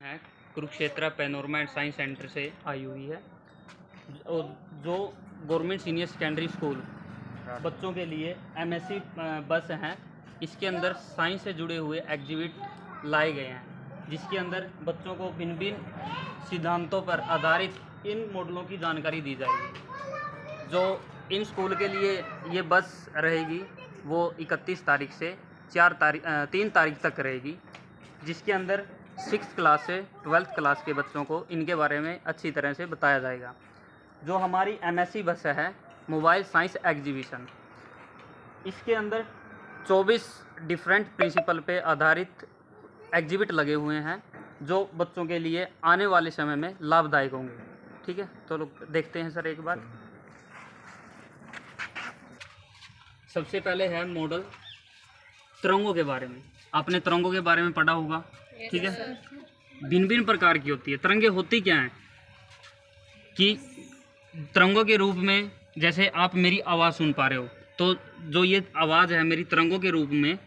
है Kurukshetra panorama and science centre से आई हुई है और जो गवर्नमेंट सीनियर सेकेंडरी स्कूल बच्चों के लिए एमएससी बस हैं। इसके अंदर साइंस से जुड़े हुए एग्जिबिट लाए गए हैं, जिसके अंदर बच्चों को भिन्न भिन्न सिद्धांतों पर आधारित इन मॉडलों की जानकारी दी जाएगी। जो इन स्कूल के लिए ये बस रहेगी वो 31 तारीख से 3 तारीख तक रहेगी, जिसके अंदर 6th क्लास से 12th क्लास के बच्चों को इनके बारे में अच्छी तरह से बताया जाएगा। जो हमारी एमएससी बस है मोबाइल साइंस एग्जीबिशन, इसके अंदर 24 डिफरेंट प्रिंसिपल पे आधारित एग्जिबिट लगे हुए हैं जो बच्चों के लिए आने वाले समय में लाभदायक होंगे। ठीक है, तो लोग देखते हैं सर एक बार। सबसे पहले है मॉडल तिरंगों के बारे में। आपने तिरंगों के बारे में पढ़ा होगा, ठीक है। भिन्न भिन्न प्रकार की होती है तिरंगे। होती क्या है कि तिरंगों के रूप में जैसे आप मेरी आवाज़ सुन पा रहे हो, तो जो ये आवाज़ है मेरी तिरंगों के रूप में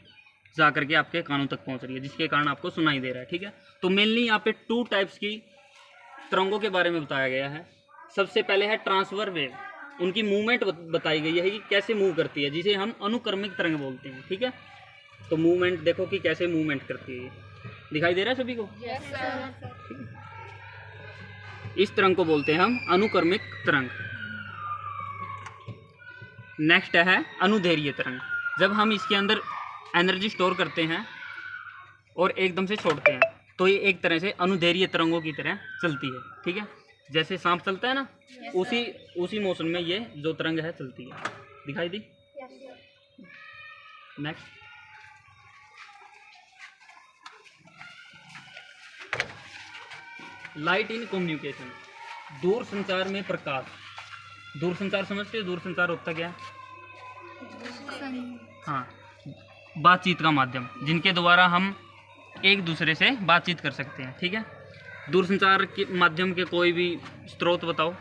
जा करके आपके कानों तक पहुंच रही है, जिसके कारण आपको सुनाई दे रहा है। ठीक है, तो मेनली यहाँ पे 2 टाइप्स की तिरंगों के बारे में बताया गया है। सबसे पहले है ट्रांसफर वेव, उनकी मूवमेंट बताई गई है कि कैसे मूव करती है, जिसे हम अनुक्रमिक तरंग बोलते हैं। ठीक है, तो मूवमेंट देखो कि कैसे मूवमेंट करती है। दिखाई दे रहा है सभी को? Yes sir. इस तरंग को बोलते हैं हम अनुक्रमिक तरंग। नेक्स्ट है अनुदैर्घ्य तरंग। जब हम इसके अंदर एनर्जी स्टोर करते हैं और एकदम से छोड़ते हैं तो ये एक तरह से अनुदैर्घ्य तरंगों की तरह चलती है। ठीक है, जैसे सांप चलता है ना, उसी मोशन में ये जो तरंग है चलती है। दिखाई दी? नेक्स्ट लाइट इन कम्युनिकेशन, दूर संचार में प्रकाश। दूर संचार समझते हो? दूर संचार होता क्या है? हाँ, बातचीत का माध्यम, जिनके द्वारा हम एक दूसरे से बातचीत कर सकते हैं। ठीक है, दूरसंचार के माध्यम के कोई भी स्रोत बताओ।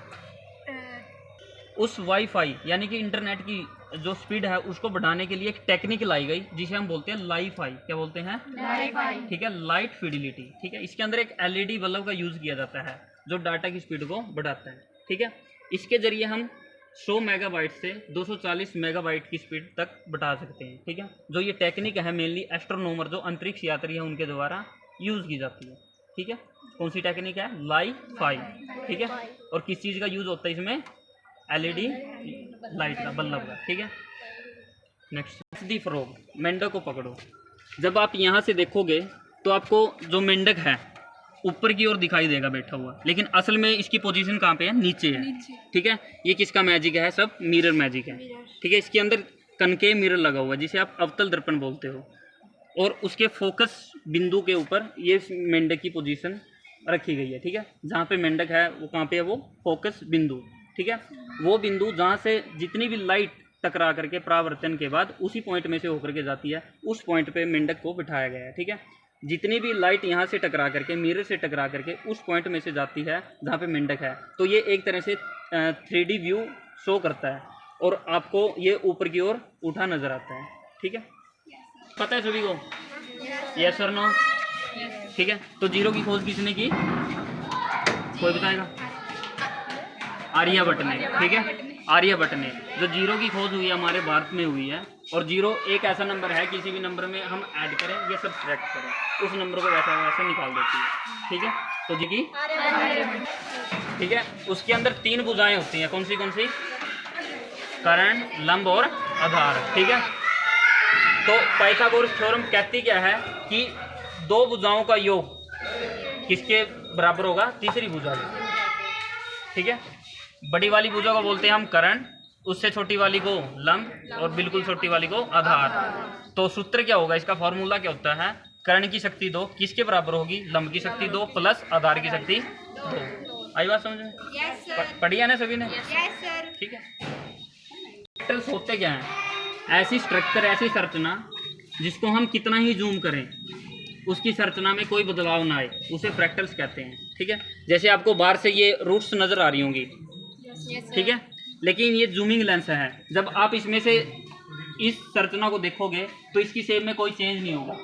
उस वाईफाई यानी कि इंटरनेट की जो स्पीड है उसको बढ़ाने के लिए एक टेक्निक लाई गई जिसे हम बोलते हैं लाईफाई। क्या बोलते हैं? लाईफाई। ठीक है, लाइट फिडिलिटी। ठीक है, इसके अंदर एक एलईडी बल्ब का यूज़ किया जाता है जो डाटा की स्पीड को बढ़ाता है। ठीक है, इसके जरिए हम 100 मेगाबाइट से 240 मेगाबाइट की स्पीड तक बढ़ा सकते हैं। ठीक है, जो ये टेक्निक है मेनली एस्ट्रोनॉमर जो अंतरिक्ष यात्री है उनके द्वारा यूज़ की जाती है। ठीक है, कौन सी टेक्निक है? लाईफाई। ठीक है, और किस चीज़ का यूज़ होता है इसमें? एलईडी लाइट का, बल्ब का। ठीक है, नेक्स्ट दी फ्रॉग, मेंढक को पकड़ो। जब आप यहाँ से देखोगे तो आपको जो मेंढक है ऊपर की ओर दिखाई देगा बैठा हुआ, लेकिन असल में इसकी पोजीशन कहाँ पे है? नीचे है। ठीक है, ये किसका मैजिक है? सब मिरर मैजिक है। ठीक है, इसके अंदर कनकेव मिरर लगा हुआ है जिसे आप अवतल दर्पण बोलते हो, और उसके फोकस बिंदु के ऊपर ये मेंढक की पोजीशन रखी गई है। ठीक है, जहाँ पे मेंढक है वो कहाँ पे है? वो फोकस बिंदु। ठीक है, वो बिंदु जहाँ से जितनी भी लाइट टकरा करके परावर्तन के बाद उसी पॉइंट में से होकर के जाती है, उस पॉइंट पे मेंढक को बिठाया गया है। ठीक है, जितनी भी लाइट यहाँ से टकरा करके मिरर से टकरा करके उस पॉइंट में से जाती है जहाँ पे मेंढक है, तो ये एक तरह से 3D व्यू शो करता है और आपको ये ऊपर की ओर उठा नजर आता है। ठीक है, पता है सभी को? यस और नो? ठीक है, तो जीरो की खोज किसने की? कोई बताएगा? आर्यभट्ट ने। ठीक है, आर्यभट्ट ने। जो जीरो की खोज हुई है हमारे भारत में हुई है, और जीरो एक ऐसा नंबर है किसी भी नंबर में हम ऐड करें या सब्ट्रैक्ट करें उस नंबर को वैसा वैसा निकाल देती है। ठीक है, तो जी की ठीक है, उसके अंदर 3 भुजाएं होती हैं। कौन सी कौन सी? कर्ण, लंब और आधार। ठीक है, तो पाइथागोरस थ्योरम कहती क्या है कि 2 भुजाओं का योग किसके बराबर होगा? तीसरी भुजा के। ठीक है, बड़ी वाली भुजा को बोलते हैं हम कर्ण, उससे छोटी वाली को लंब और बिल्कुल छोटी वाली को आधार। तो सूत्र क्या होगा? इसका फॉर्मूला क्या होता है? कर्ण की शक्ति 2 किसके बराबर होगी? लंब की शक्ति 2 प्लस आधार की शक्ति 2। आई बात समझ में? Yes sir. पढ़ी है ना सभी ने? Yes sir. ठीक है, फ्रैक्टल्स होते क्या हैं? ऐसी स्ट्रक्चर, ऐसी संरचना जिसको हम कितना ही जूम करें उसकी संरचना में कोई बदलाव ना आए, उसे फ्रैक्टल्स कहते हैं। ठीक है, जैसे आपको बाहर से ये रूट्स नजर आ रही होंगी। ठीक है, लेकिन ये जूमिंग लेंस है, जब आप इसमें से इस संरचना को देखोगे तो इसकी शेप में कोई चेंज नहीं होगा।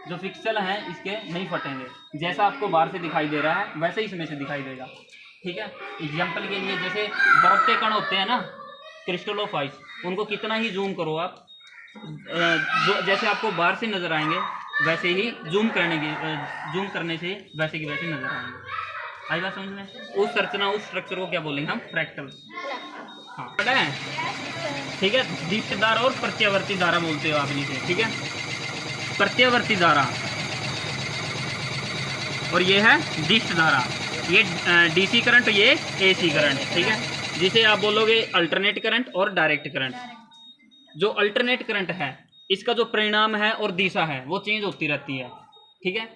जो फिक्सल हैं इसके नहीं फटेंगे। जैसा आपको बाहर से दिखाई दे रहा है वैसे ही इसमें से दिखाई देगा, ठीक है। एग्जाम्पल के लिए जैसे बर्फ के कण होते हैं ना, क्रिस्टल ऑफ आइस, उनको कितना ही जूम करो आप, जो जैसे आपको बाहर से नज़र आएंगे वैसे ही जूम करने से वैसे की वैसे नज़र आएंगे। आई बात समझ में? उस संरचना, उस स्ट्रक्चर को क्या बोलेंगे हम? फ्रैक्टल। हाँ, पता है, ठीक है। दीप्तधारा और प्रत्यावर्ती धारा बोलते हो आप इसे, ठीक है। प्रत्यावर्ती धारा और ये है दीप्त धारा, ये डीसी करंट, ये एसी करंट, ठीक है, जिसे आप बोलोगे अल्टरनेट करंट और डायरेक्ट करंट। जो अल्टरनेट करंट है इसका जो परिणाम है और दिशा है वो चेंज होती रहती है, ठीक है,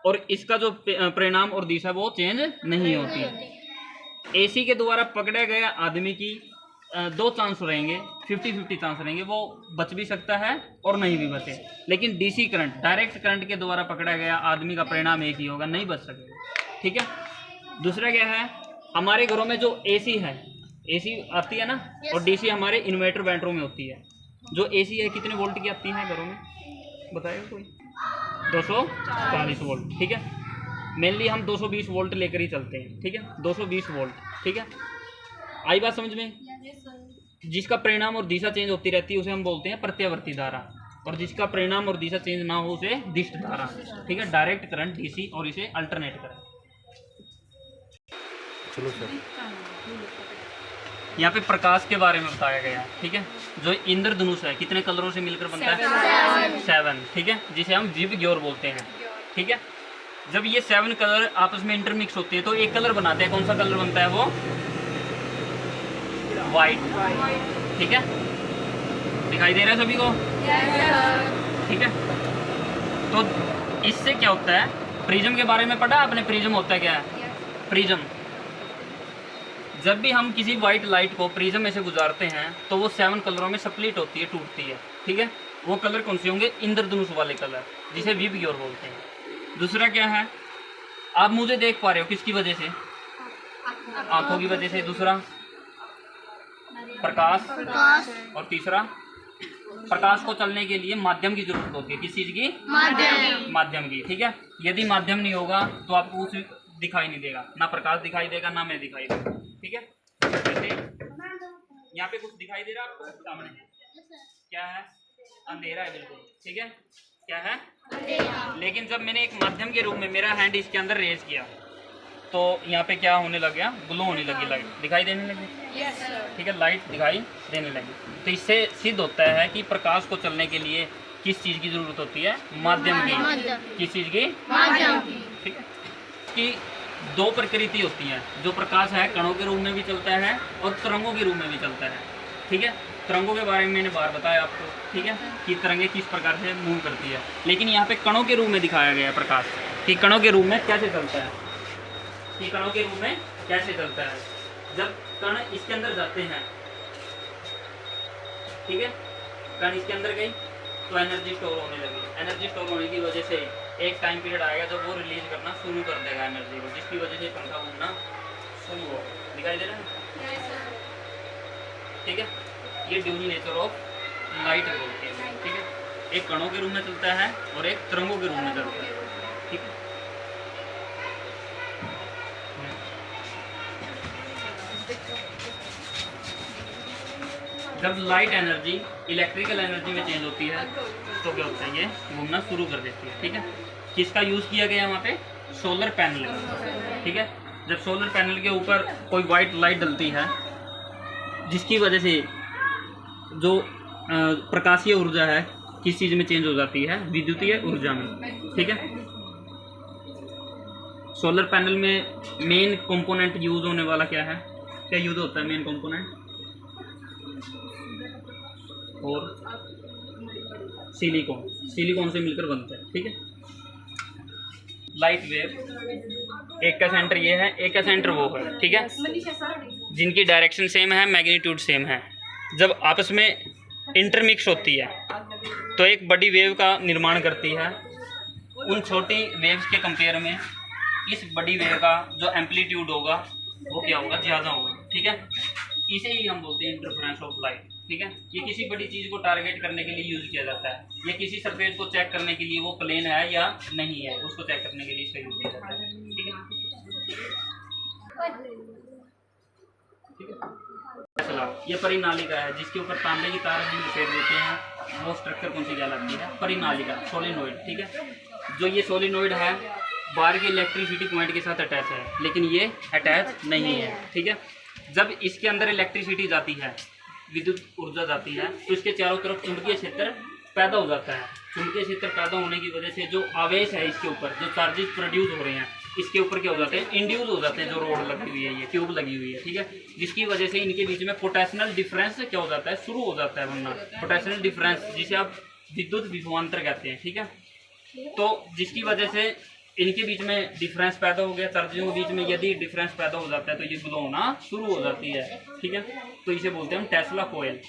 और इसका जो परिणाम और दिशा वो चेंज नहीं होती। एसी के द्वारा पकड़े गए आदमी की दो चांस रहेंगे, 50-50 चांस रहेंगे, वो बच भी सकता है और नहीं भी बचे। लेकिन डीसी करंट, डायरेक्ट करंट के द्वारा पकड़ा गया आदमी का परिणाम एक ही होगा, नहीं बच सकेगा, ठीक है। दूसरा क्या है, हमारे घरों में जो एसी है, एसी आती है ना, और डीसी हमारे इन्वर्टर बैटरों में होती है। जो एसी है कितने वोल्ट की आती है घरों में, बताएगा कोई? 240 वोल्ट, ठीक है। मेनली हम 220 वोल्ट लेकर ही चलते हैं, ठीक है, 220 वोल्ट, ठीक है। आई बात समझ में? जिसका परिणाम और दिशा चेंज होती रहती है उसे हम बोलते हैं प्रत्यावर्ती धारा, और जिसका परिणाम और दिशा चेंज ना हो उसे दिष्ट धारा, ठीक है। डायरेक्ट करंट डीसी और इसे अल्टरनेट करंट। चलो सर, यहाँ पे प्रकाश के बारे में बताया गया है, ठीक है। जो इंद्रधनुष है कितने कलरों से मिलकर बनता है? 7, ठीक है, जिसे हम विव ग्योर बोलते हैं, ठीक है। जब ये 7 कलर आपस में इंटरमिक्स होते हैं तो एक कलर बनाते हैं। कौन सा कलर बनता है? वो वाइट, ठीक है। दिखाई दे रहा है सभी को? ठीक है। तो इससे क्या होता है, प्रिज्म के बारे में पढ़ा आपने? प्रिज्म होता है क्या है? प्रिज्म, जब भी हम किसी वाइट लाइट को प्रिज्म में से गुजारते हैं तो वो 7 कलरों में स्प्लिट होती है, टूटती है, ठीक है। वो कलर कौन से होंगे? इंद्रधनुष वाले कलर, जिसे विव ग्योर बोलते हैं। दूसरा क्या है, आप मुझे देख पा रहे हो किसकी वजह से? आंखों की वजह से। दूसरा प्रकाश, और तीसरा प्रकाश को चलने के लिए माध्यम की जरूरत होती है। किस चीज की? माध्यम की, ठीक है। यदि माध्यम नहीं होगा तो आपको कुछ दिखाई नहीं देगा, ना प्रकाश दिखाई देगा ना मैं दिखाई देगा, ठीक है। जैसे यहाँ पे कुछ दिखाई दे रहा है आपको सामने? क्या है? अंधेरा है बिल्कुल, ठीक है। क्या है? लेकिन जब मैंने एक माध्यम के रूप में मेरा हैंड इसके अंदर रेज किया तो यहाँ पे क्या होने लग गया? ग्लो होने लगी, लाइट दिखाई देने लगी, ठीक है, लाइट दिखाई देने लगी। तो इससे सिद्ध होता है कि प्रकाश को चलने के लिए किस चीज़ की जरूरत होती है? माध्यम की। किस चीज़ की? माध्यम की, ठीक है। कि दो प्रकृति होती हैं। जो प्रकाश है कणों के रूप में भी चलता है और तरंगों के रूप में भी चलता है, ठीक है। तरंगों के बारे में मैंने बार बताया आपको, ठीक है, कि तरंगें किस प्रकार से मूव करती है। लेकिन यहाँ पे कणों के रूप में दिखाया गया है प्रकाश, कि कणों के रूप में कैसे चलता है, कि कणों के रूप में कैसे चलता है। जब कण इसके अंदर जाते हैं, ठीक है, कण इसके अंदर गई तो एनर्जी स्टोर होने लगी। एनर्जी स्टोर होने की वजह से एक टाइम पीरियड आएगा जब वो रिलीज करना शुरू कर देगा एनर्जी को, जिसकी वजह से पंखा घूमना शुरू होगा। दिखाई दे रहा है? ठीक है, ये ड्यूअल नेचर ऑफ लाइट बोलते हैं, ठीक है। एक कणों के रूप में चलता है और एक तरंगों के रूप में चलता है, ठीक है। जब लाइट एनर्जी इलेक्ट्रिकल एनर्जी में चेंज होती है तो क्या होता है? ये घूमना शुरू कर देती है, ठीक है। किसका यूज़ किया गया वहाँ पे? सोलर पैनल, ठीक है। जब सोलर पैनल के ऊपर कोई वाइट लाइट डलती है जिसकी वजह से जो प्रकाशीय ऊर्जा है किस चीज़ में चेंज हो जाती है? विद्युतीय ऊर्जा में, ठीक है। सोलर पैनल में मेन कंपोनेंट यूज़ होने वाला क्या है? क्या यूज़ होता है मेन कंपोनेंट? और सिलिकॉन से मिलकर बनता है, ठीक है। लाइट वेव, एक का सेंटर ये है, एक का सेंटर वो है, ठीक है, जिनकी डायरेक्शन सेम है, मैग्नीट्यूड सेम है। जब आपस में इंटरमिक्स होती है तो एक बड़ी वेव का निर्माण करती है। उन छोटी वेव्स के कंपेयर में इस बड़ी वेव का जो एम्पलीट्यूड होगा वो क्या होगा? ज़्यादा होगा, ठीक है। इसे ही हम बोलते हैं इंटरफेरेंस ऑफ लाइट। ठीक है। ये किसी बड़ी चीज़ को टारगेट करने के लिए यूज़ किया जाता है, या किसी सरफेस को चेक करने के लिए वो प्लेन है या नहीं है उसको चेक करने के लिए इसका यूज़ किया जाता है। ठीक है, ठीक है। ये परिनालिका है जिसके ऊपर तांबे की तार भी लपेट देते हैं, वो स्ट्रक्चर कौन सी कहलाती है? परिनालिका, सोलिनोइड। ठीक है, जो ये सोलिनोइड है बाहर के इलेक्ट्रिसिटी पॉइंट के साथ अटैच है, लेकिन ये अटैच नहीं है। ठीक है, जब इसके अंदर इलेक्ट्रिसिटी जाती है, विद्युत ऊर्जा जाती है, तो इसके चारों तरफ चुंबकीय क्षेत्र पैदा हो जाता है। चुंबकीय क्षेत्र पैदा होने की वजह से जो आवेश है इसके ऊपर, जो चार्जेस प्रोड्यूस हो रहे हैं इसके ऊपर क्या हो जाते हैं? इंड्यूस हो जाते हैं। जो रोड लगी हुई है, ये ट्यूब लगी हुई है, ठीक है, जिसकी वजह से इनके बीच में पोटेंशियल डिफरेंस क्या हो जाता है? शुरू हो जाता है बनना। पोटेंशियल डिफरेंस जिसे आप विद्युत विभवांतर कहते हैं। ठीक है, तो जिसकी वजह से इनके बीच में डिफरेंस पैदा हो गया, चार्जों के बीच में यदि डिफरेंस पैदा हो जाता है तो ये ग्लो होना शुरू हो जाती है। ठीक है, तो इसे बोलते हैं हम टेस्ला कॉइल।